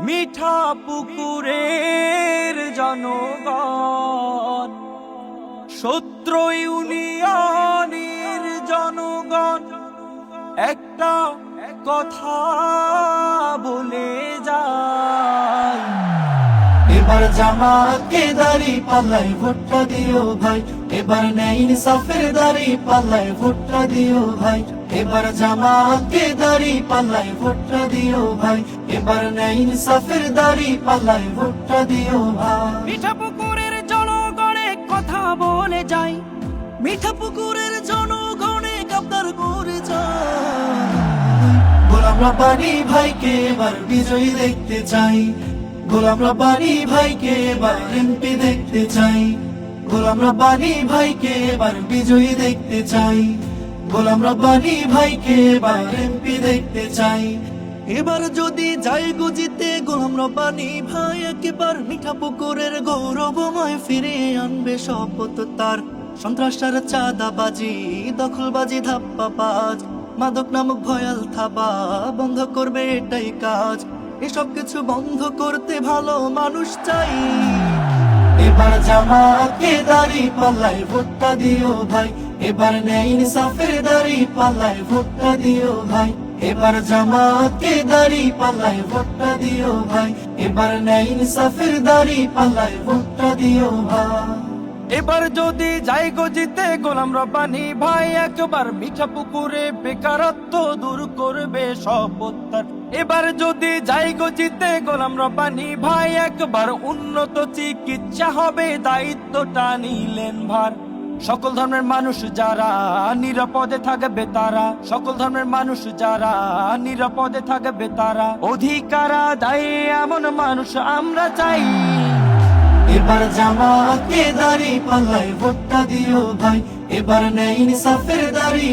মিঠা পুকুরের জনগণ, সূত্র ইউনিয়নের জনগণ, একটা কথা বলে যায়, এবার জামাতকে দাড়ি পাল্লায় ভোটটা দিও ভাই, এবার ন্যায় ইনসাফের দাড়ি পাল্লায় ভোটটা দিও ভাই, এবার জামাতকে দাড়ি পাল্লায় ভোটটা দিও ভাই, এবার ন্যায় ইনসাফের দাড়ি পাল্লায় ভোটটা দিও ভাই। মিঠা পুকুরের জনগণে কথা বলে যায়, মিঠা পুকুরের জনগণে গাদ্দার করে যায়। গোলাম রব্বানী ভাইকে এবার বিজয়ী দেখতে চাই, গোলাম রব্বানী ভাইকে এবার এমপি দেখতে চাই, গোলাম রব্বানী ভাইকে এবার বিজয়ী দেখতে চাই, গোলাম রব্বানী ভাইকে এবার এমপি দেখতে চাই। এবার যদি যাই গুজিতে গোলাম রব্বানী ভাই একবার মিঠা পুকুরের গৌরবময় ফিরে আনবে শপথ তার। সন্ত্রাসের চাঁদাবাজি, দখলবাজি, ধাপ্পাবাজ, মাদক নামক ভয়াল থাবা বন্ধ করবে এটাই কাজ। এসব কিছু বন্ধ করতে ভালো মানুষ চাই। এবার জামাতকে দাড়ি পাল্লায় ভোটটা দিও ভাই, এবার ন্যায় ইনসাফের দাড়ি পাল্লায় ভোটটা দিও ভাই, এবার জামাতকে দাড়ি পাল্লায় ভোটটা দিও ভাই, এবার ন্যায় ইনসাফের দাড়ি পাল্লায় ভোটটা দিও ভাই। এবার যদি যাই গজিতে গোলাম রব্বানী ভাই একবার মিঠা পুকুরে বেকারত্ব দূর করবে শপথ তার। এবার যদি যাই গজিতে গোলাম রব্বানী ভাই একবার উন্নত চিকিৎসা হবে দায়িত্বটা নিলেন ভার। সকল ধর্মের মানুষ যারা নিরাপদে থাকবে তারা, সকল ধর্মের মানুষ যারা নিরাপদে থাকবে তারা, অধিকার আদায়ে এমন মানুষ আমরা চাই। এবার জামাতকে দাড়ি পাল্লায় ভোটটা দিও ভাই, এবার ন্যায় ইনসাফের দাড়ি